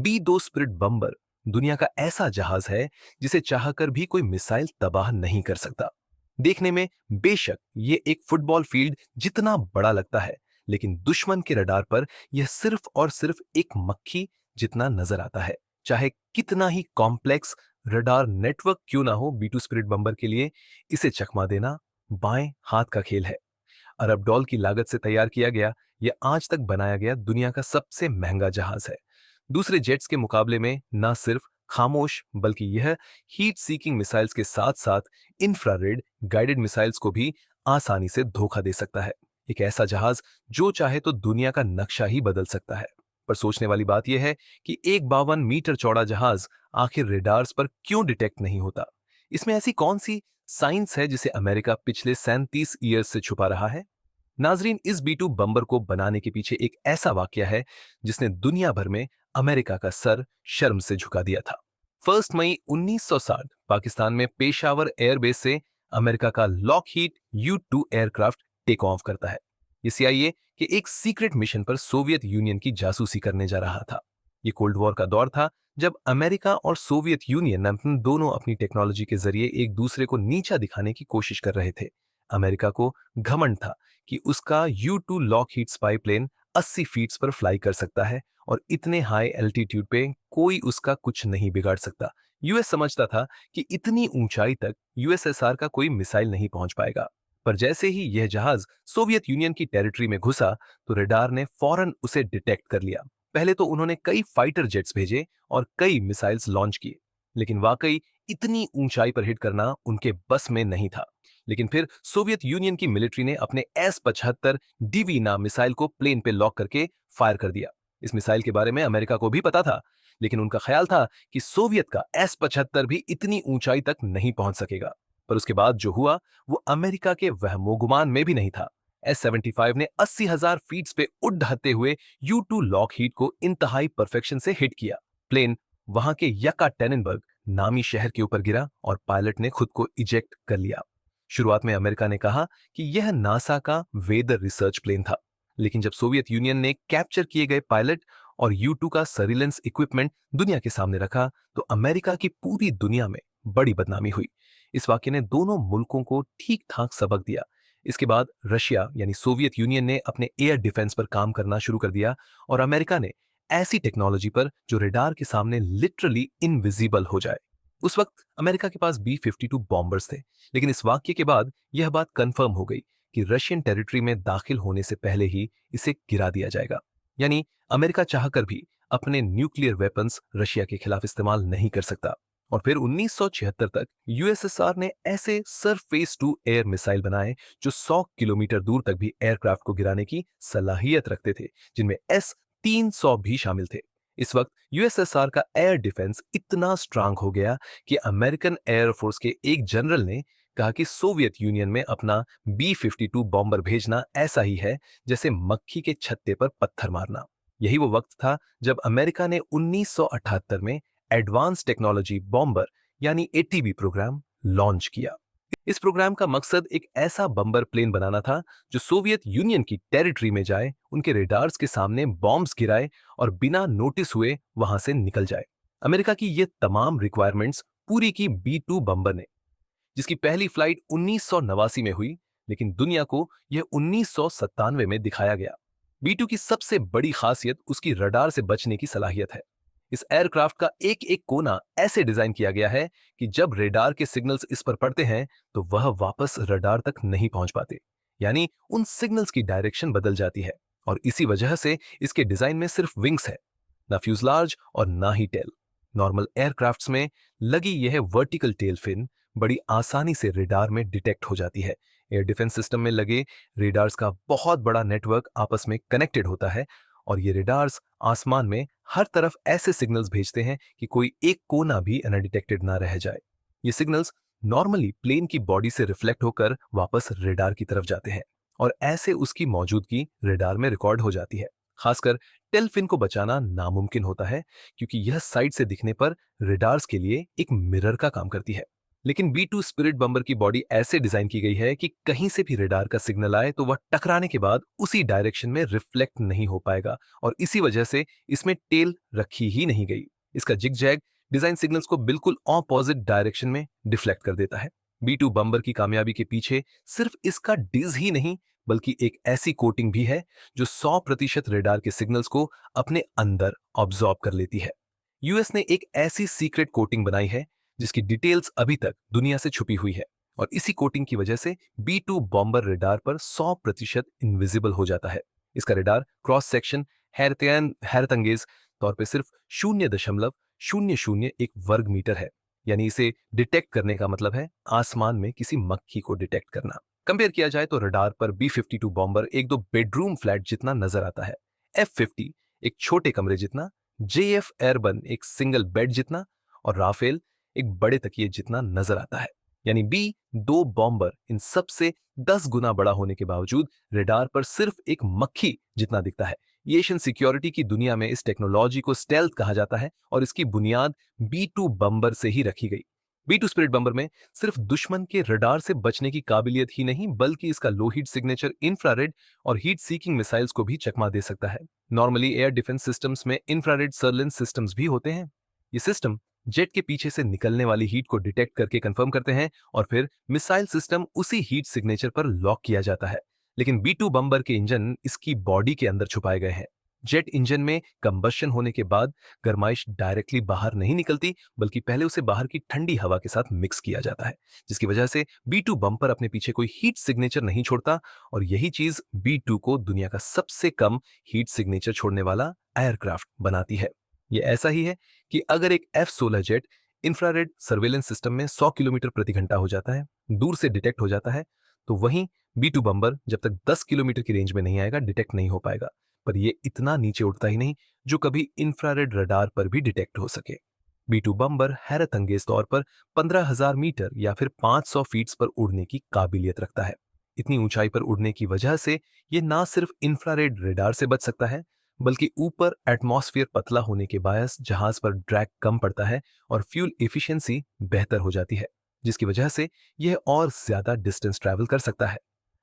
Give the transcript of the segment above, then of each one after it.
B 2 spirit बम्बर दुनिया का ऐसा जहाज है जिसे चाहकर भी कोई मिसाइल तबाह नहीं कर सकता। देखने में बेशक ये एक फुटबॉल फील्ड जितना बड़ा लगता है, लेकिन दुश्मन के रडार पर यह सिर्फ और सिर्फ एक मक्खी जितना नजर आता है। चाहे कितना ही कॉम्प्लेक्स रडार नेटवर्क क्यों ना हो, बी 2 स्पिरिट बम्बर के लिए इसे चकमा देना बाएं हाथ का खेल है। अरब डॉलर की लागत से तैयार किया गया, यह आज तक बनाया गया दुनिया का सबसे महंगा जहाज है। दूसरे जेट्स के मुकाबले में न सिर्फ खामोश, बल्कि यह हीट सीकिंग मिसाइल्स के साथ साथ इंफ्रारेड गाइडेड मिसाइल्स को भी आसानी से धोखा दे सकता है। एक ऐसा जहाज जो चाहे तो दुनिया का नक्शा ही बदल सकता है। पर सोचने वाली बात यह है कि एक 52 मीटर चौड़ा जहाज आखिर रेडार्स पर क्यों डिटेक्ट नहीं होता? इसमें ऐसी कौन सी साइंस है जिसे अमेरिका पिछले 37 ईयर्स से छुपा रहा है? नाजरीन, इस बी 2 बम्बर को बनाने के पीछे एक ऐसा वाकया है जिसने दुनिया भर में अमेरिका का सर शर्म से झुका दिया था। 1 मई 1960 पाकिस्तान में पेशावर एयरबेस से अमेरिका का Lockheed U-2 aircraft take off करता है। ये CIA के एक सीक्रेट मिशन पर सोवियत यूनियन की जासूसी करने जा रहा था। ये कोल्ड वॉर का दौर था, जब अमेरिका और सोवियत यूनियन दोनों अपनी टेक्नोलॉजी के जरिए एक दूसरे को नीचा दिखाने की कोशिश कर रहे थे। अमेरिका को घमंड था कि उसका U-2 Lockheed spy plane 80 feet पर फ्लाई कर सकता है और इतने हाई एल्टीट्यूड पे कोई उसका कुछ नहीं बिगाड़ सकता। यूएस समझता था कि इतनी ऊंचाई तक USSR का कोई मिसाइल नहीं पहुंच पाएगा। पर जैसे ही यह जहाज सोवियत यूनियन की टेरिटरी में घुसा, तो रडार ने फौरन उसे डिटेक्ट कर लिया। पहले तो उन्होंने कई फाइटर जेट्स भेजे और कई मिसाइल्स लॉन्च किए, लेकिन वाकई इतनी ऊंचाई पर हिट करना उनके बस में नहीं था। लेकिन फिर सोवियत यूनियन की मिलिट्री ने अपने S-75 डीवी नाम मिसाइल को प्लेन पे लॉक करके फायर कर दिया। इस मिसाइल के बारे में अमेरिका को भी पता था, लेकिन उनका ख्याल था कि सोवियत का S-75 भी इतनी ऊंचाई तक नहीं पहुंच सकेगा। पर उसके बाद जो हुआ वो अमेरिका के वहमोगुमान में भी नहीं था। S-75 ने 80,000 फीट पे उड़ ढहते हुए U-2 लॉकहीड को इंतहाई परफेक्शन से हिट किया। प्लेन वहां के यकाटेरिनबर्ग नामी शहर के ऊपर गिरा और पायलट ने खुद को इजेक्ट कर लिया। शुरुआत में अमेरिका ने कहा कि यह नासा का वेदर रिसर्च प्लेन था, लेकिन जब सोवियत यूनियन ने कैप्चर किए गए पायलट और U-2 का सर्विलेंस इक्विपमेंट दुनिया के सामने रखा, तो अमेरिका की पूरी दुनिया में बड़ी बदनामी हुई। इस वाक्य ने दोनों मुल्कों को ठीक ठाक सबक दिया। इसके बाद रशिया यानी सोवियत यूनियन ने अपने एयर डिफेंस पर काम करना शुरू कर दिया और अमेरिका ने ऐसी टेक्नोलॉजी पर जो रेडार के सामने लिटरली इनविजिबल हो जाए। उस वक्त अमेरिका के पास B-52 बॉम्बर्स थे, लेकिन इस वाक्य के बाद यह बात कंफर्म हो गई कि रशियन टेरिटरी में दाखिल होने से पहले ही इसे गिरा दिया जाएगा। यानी अमेरिका चाहकर भी अपने न्यूक्लियर वेपन्स रशिया के खिलाफ इस्तेमाल नहीं कर सकता। और फिर 1976 तक USSR ने ऐसे सरफेस टू एयर मिसाइल बनाए जो 100 किलोमीटर दूर तक भी एयरक्राफ्ट को गिराने की सलाहियत रखते थे, जिनमें S-300 भी शामिल थे। इस वक्त USSR का एयर डिफेंस इतना स्ट्रांग हो गया कि अमेरिकन एयरफोर्स के एक जनरल ने कहा कि सोवियत यूनियन में अपना B-52 बॉम्बर भेजना ऐसा ही है जैसे मक्खी के छत्ते पर पत्थर मारना। यही वो वक्त था जब अमेरिका ने 1978 में एडवांस टेक्नोलॉजी बॉम्बर यानी ATB प्रोग्राम लॉन्च किया। इस प्रोग्राम का मकसद एक ऐसा बम्बर प्लेन बनाना था जो सोवियत यूनियन की टेरिटरी में जाए, उनके रेडार्स के सामने बॉम्ब्स गिराए और बिना नोटिस हुए वहां से निकल जाए। अमेरिका की ये तमाम रिक्वायरमेंट्स पूरी की B-2 बम्बर ने, जिसकी पहली फ्लाइट 1989 में हुई, लेकिन दुनिया को यह 1997 में दिखाया गया। B-2 की सबसे बड़ी खासियत उसकी रडार से बचने की सलाहियत है। इस एयरक्राफ्ट का एक एक कोना ऐसे डिजाइन किया गया है कि जब रेडार के सिग्नल्स इस पर पड़ते हैं तो वह वापस रडार तक नहीं पहुंच पाते, यानी उन सिग्नल्स की डायरेक्शन बदल जाती है। और इसी वजह से इसके डिजाइन में सिर्फ विंग्स है, ना फ्यूजलार्ज और ना ही टेल। नॉर्मल एयरक्राफ्ट्स में लगी यह वर्टिकल टेल फिन बड़ी आसानी से रेडार में डिटेक्ट हो जाती है। एयर डिफेंस सिस्टम में लगे रेडार्स का बहुत बड़ा नेटवर्क आपस में कनेक्टेड होता है और ये रेडार्स आसमान में हर तरफ ऐसे सिग्नल्स भेजते हैं कि कोई एक कोना भी अनडिटेक्टेड ना रह जाए। ये सिग्नल्स नॉर्मली प्लेन की बॉडी से रिफ्लेक्ट होकर वापस रेडार की तरफ जाते हैं और ऐसे उसकी मौजूदगी रेडार में रिकॉर्ड हो जाती है। खासकर टेल फिन को बचाना नामुमकिन होता है, क्योंकि यह साइड से दिखने पर रेडार्स के लिए एक मिरर का काम करती है। लेकिन B2 स्पिरिट बम्बर की बॉडी ऐसे डिजाइन की गई है कि कहीं से भी रडार का सिग्नल आए तो वह टकराने के बाद उसी डायरेक्शन में रिफ्लेक्ट नहीं हो पाएगा, और इसी वजह से इसमें टेल रखी ही नहीं गई। इसका जिग जैग डिजाइन सिग्नल्स को बिल्कुल ऑपोजिट डायरेक्शन में डिफ्लेक्ट कर देता है। B2 बम्बर की कामयाबी के पीछे सिर्फ इसका डिज ही नहीं, बल्कि एक ऐसी कोटिंग भी है जो 100% रेडार के सिग्नल्स को अपने अंदर ऑब्जॉर्ब कर लेती है। यूएस ने एक ऐसी सीक्रेट कोटिंग बनाई है जिसकी डिटेल्स अभी तक दुनिया से छुपी हुई है, और इसी कोटिंग की वजह से B2 बॉम्बर रेडार पर 100% इनविजिबल हो जाता है। इसका रेडार क्रॉस सेक्शन हैरतअंगेज तौर पे सिर्फ 0.001 वर्ग मीटर है, यानी इसे डिटेक्ट करने का मतलब है आसमान में किसी मक्खी को डिटेक्ट करना। कंपेयर किया जाए तो रडार पर B-52 बॉम्बर एक दो बेडरूम फ्लैट जितना नजर आता है, F-50 एक छोटे कमरे जितना, JF एयरबन एक सिंगल बेड जितना, और राफेल एक बड़े तकिए जितना नजर आता है। यानी B-2 बॉम्बर इन सबसे 10 गुना बड़ा होने के बावजूद रडार पर सिर्फ एक मक्खी जितना दिखता है। ये एशियन सिक्योरिटी की दुनिया में इस टेक्नोलॉजी को स्टेल्थ कहा जाता है, और इसकी बुनियाद B-2 बम्बर से ही रखी गई। B-2 स्पिरिट बम्बर में सिर्फ दुश्मन के रडार से बचने की काबिलियत ही नहीं, बल्कि इसका लो हीट सिग्नेचर इंफ्रारेड और हीट सीकिंग मिसाइल्स को भी चकमा दे सकता है। नॉर्मली एयर डिफेंस सिस्टम्स में इंफ्रारेड सर्वेलेंस सिस्टम्स भी होते हैं। ये सिस्टम जेट के पीछे से निकलने वाली हीट को डिटेक्ट करके कंफर्म करते हैं, और फिर मिसाइल सिस्टम उसी हीट सिग्नेचर पर लॉक किया जाता है। लेकिन B-2 बम्बर के इंजन इसकी बॉडी के अंदर छुपाए गए हैं। जेट इंजन में कंबशन होने के बाद गर्माइश डायरेक्टली बाहर नहीं निकलती, बल्कि पहले उसे बाहर की ठंडी हवा के साथ मिक्स किया जाता है, जिसकी वजह से B-2 बम्पर अपने पीछे कोई हीट सिग्नेचर नहीं छोड़ता, और यही चीज B-2 को दुनिया का सबसे कम हीट सिग्नेचर छोड़ने वाला एयरक्राफ्ट बनाती है। ये ऐसा ही है कि अगर एक F-16 jet infrared surveillance system में 100 किलोमीटर प्रति घंटा हो जाता है, दूर से डिटेक्ट हो जाता है, तो वहीं B-2 बम्बर जब तक 10 किलोमीटर की रेंज में नहीं आएगा डिटेक्ट नहीं हो पाएगा। पर यह इतना नीचे उड़ता ही नहीं जो कभी इंफ्रारेड रडार पर भी डिटेक्ट हो सके। B-2 बम्बर हैरत अंगेज तौर पर 15,000 मीटर या फिर 500 फीट पर उड़ने की काबिलियत रखता है। इतनी ऊंचाई पर उड़ने की वजह से यह ना सिर्फ इंफ्रारेड रडार से बच सकता है, बल्कि ऊपर एटमॉस्फेयर पतला होने के बायस जहाज पर ड्रैग कम पड़ता है और फ्यूल एफिशिएंसी बेहतर हो जाती है, जिसकी वजह से यह और ज्यादा डिस्टेंस ट्रैवल कर सकता है।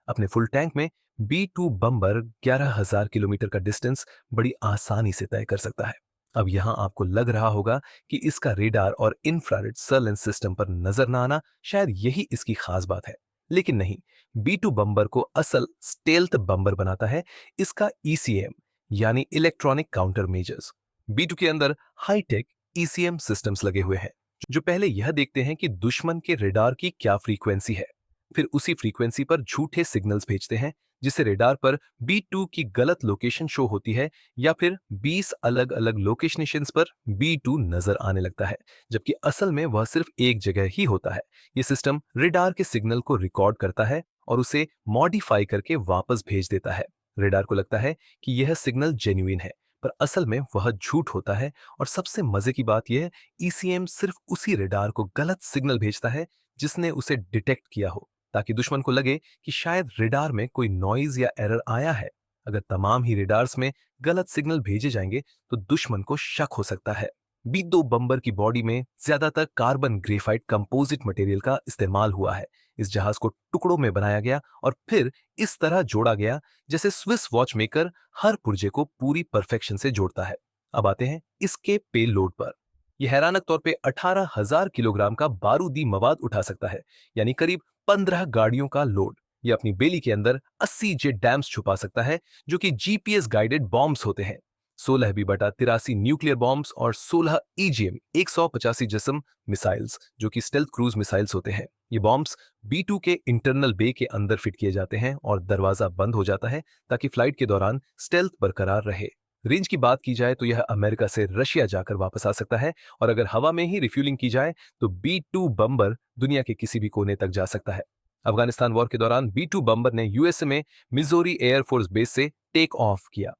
अपने फुल टैंक में B-2 बम्बर 11,000 किलोमीटर का डिस्टेंस बड़ी आसानी से तय कर सकता है। अब यहां आपको लग रहा होगा कि इसका रेडार और इंफ्रारेड सर्वेलेंस सिस्टम पर नजर ना आना शायद यही इसकी खास बात है, लेकिन नहीं। B-2 बम्बर को असल स्टेल्थ बम्बर बनाता है इसका ECM, यानी इलेक्ट्रॉनिक काउंटर मेजर्स। B-2 के अंदर हाईटेक ECM सिस्टम्स लगे हुए हैं, जो पहले यह देखते हैं कि दुश्मन के रेडार की क्या फ्रीक्वेंसी है, फिर उसी फ्रीक्वेंसी पर झूठे सिग्नल्स भेजते हैं, जिससे रेडार पर B-2 की गलत लोकेशन शो होती है, या फिर 20 अलग अलग लोकेशंस पर B-2 नजर आने लगता है, जबकि असल में वह सिर्फ एक जगह ही होता है। यह सिस्टम रेडार के सिग्नल को रिकॉर्ड करता है और उसे मॉडिफाई करके वापस भेज देता है। रेडार को लगता है कि यह सिग्नल जेन्युइन है, पर असल में वह झूठ होता है। और सबसे मजे की बात यह, ECM सिर्फ उसी रेडार को गलत सिग्नल भेजता है जिसने उसे डिटेक्ट किया हो, ताकि दुश्मन को लगे कि शायद रेडार में कोई नॉइज या एरर आया है। अगर तमाम ही रेडार्स में गलत सिग्नल भेजे जाएंगे तो दुश्मन को शक हो सकता है। B-2 बम्बर की बॉडी में ज्यादातर कार्बन ग्रेफाइट कंपोजिट मटेरियल का इस्तेमाल हुआ है। इस जहाज को टुकड़ों में बनाया गया और फिर इस तरह जोड़ा गया जैसे स्विस वॉच मेकर हर पुर्जे को पूरी परफेक्शन से जोड़ता है। अब आते हैं इसके पेलोड पर। यह हैरानक तौर पे 18,000 किलोग्राम का बारूदी मवाद उठा सकता है, यानी करीब 15 गाड़ियों का लोड। यह अपनी बेली के अंदर 80 जेट डैम्स छुपा सकता है, जो कि GPS गाइडेड बॉम्ब्स होते हैं। 16B/83 न्यूक्लियर बॉम्ब्स और 16 EGM 185 जिस्म मिसाइल्स, जो कि स्टेल्थ क्रूज मिसाइल्स होते हैं। ये बॉम्ब्स B-2 के इंटरनल बे के अंदर फिट किए जाते हैं और दरवाजा बंद हो जाता है ताकि फ्लाइट के दौरान स्टेल्थ बरकरार रहे। रेंज की बात की जाए तो यह अमेरिका से रशिया जाकर वापस आ सकता है, और अगर हवा में ही रिफ्यूलिंग की जाए तो B-2 बम्बर दुनिया के किसी भी कोने तक जा सकता है। अफगानिस्तान वॉर के दौरान B-2 बम्बर ने यूएसए में मिजोरी एयरफोर्स बेस से टेक ऑफ किया।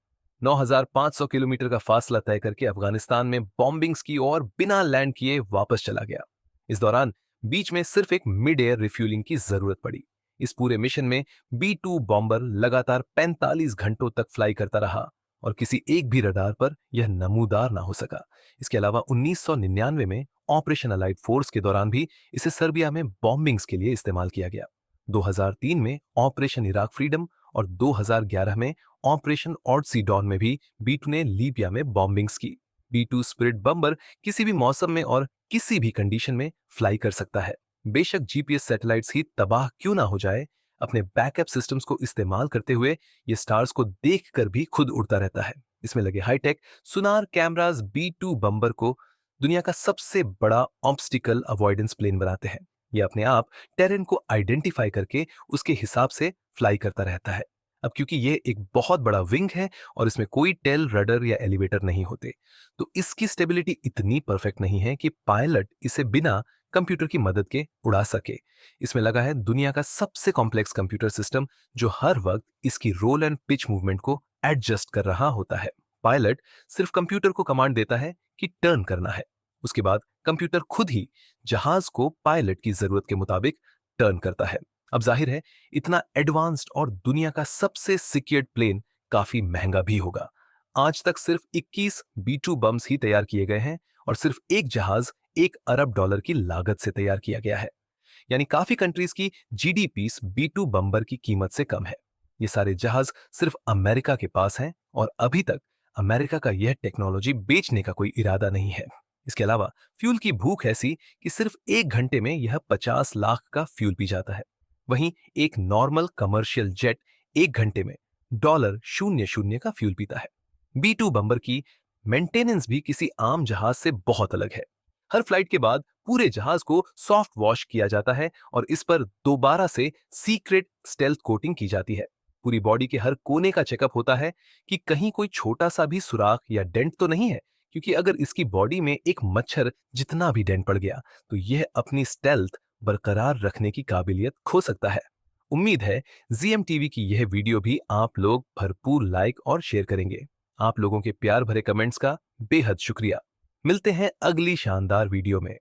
9,500 किलोमीटर का फासला तय करके अफगानिस्तान में बॉम्बिंग्स की और बिना लैंड किए वापस चला गया। इस दौरान बीच में सिर्फ एक मिड एयर रिफ्यूलिंग की जरूरत पड़ी। इस पूरे मिशन में B-2 बॉम्बर लगातार 45 घंटों तक फ्लाई करता रहा, और किसी एक भी रडार पर यह नमूदार ना हो सका। इसके अलावा 1999 में ऑपरेशन अलाइड फोर्स के दौरान भी इसे सर्बिया में बॉम्बिंग्स के लिए इस्तेमाल किया गया। 2003 में ऑपरेशन इराक फ्रीडम और 2011 में ऑपरेशन ऑडसी डॉन में भी B2 ने लीबिया में बॉम्बिंग्स की। B2 स्पिरिट बम्बर किसी भी मौसम में और किसी भी कंडीशन में फ्लाई कर सकता है। बेशक जीपीएस सैटेलाइट्स ही तबाह क्यों ना हो जाए, अपने बैकअप सिस्टम्स को इस्तेमाल करते हुए ये स्टार्स को देखकर भी खुद उड़ता रहता है। इसमें लगे हाईटेक सुनार कैमरास B2 बम्बर को दुनिया का सबसे बड़ा ऑब्स्टिकल अवॉइडेंस प्लेन बनाते हैं। ये अपने आप टेरेन को आइडेंटिफाई करके उसके हिसाब से फ्लाई करता रहता है। अब क्योंकि ये एक बहुत बड़ा विंग है और इसमें कोई टेल, रडर या एलिवेटर नहीं होते, तो इसकी स्टेबिलिटी इतनी परफेक्ट नहीं है कि पायलट इसे बिना कंप्यूटर की मदद के उड़ा सके। इसमें लगा है दुनिया का सबसे कॉम्प्लेक्स कंप्यूटर सिस्टम, जो हर वक्त इसकी रोल एंड पिच मूवमेंट को एडजस्ट कर रहा होता है। पायलट सिर्फ कंप्यूटर को कमांड देता है कि टर्न करना है। उसके बाद कंप्यूटर खुद ही जहाज को पायलट की जरूरत के मुताबिक टर्न करता है। अब जाहिर है इतना एडवांस्ड और दुनिया का सबसे सिक्योर्ड प्लेन काफी महंगा भी होगा। आज तक सिर्फ 21 B2 बम्स ही तैयार किए गए हैं और सिर्फ एक जहाज $1 अरब की लागत से तैयार किया गया है। यानी काफी कंट्रीज की जीडीपी B2 बम्बर की कीमत से कम है। ये सारे जहाज सिर्फ अमेरिका के पास हैं और अभी तक अमेरिका का यह टेक्नोलॉजी बेचने का कोई इरादा नहीं है। इसके अलावा फ्यूल की भूख ऐसी कि सिर्फ 1 घंटे में यह 50 लाख का फ्यूल पी जाता है। वहीं एक नॉर्मल कमर्शियल जेट 1 घंटे में $00 का फ्यूल पीता है। B2 बम्बर की मेंटेनेंस भी किसी आम जहाज से बहुत अलग है। हर फ्लाइट के बाद पूरे जहाज को सॉफ्ट वॉश किया जाता है और इस पर दोबारा से सीक्रेट स्टेल्थ कोटिंग की जाती है। पूरी बॉडी के हर कोने का चेकअप होता है कि कहीं कोई छोटा सा भी सुराख या डेंट तो नहीं है, क्योंकि अगर इसकी बॉडी में एक मच्छर जितना भी डेंट पड़ गया तो यह अपनी स्टेल्थ बरकरार रखने की काबिलियत खो सकता है। उम्मीद है ZM TV की यह वीडियो भी आप लोग भरपूर लाइक और शेयर करेंगे। आप लोगों के प्यार भरे कमेंट्स का बेहद शुक्रिया। मिलते हैं अगली शानदार वीडियो में।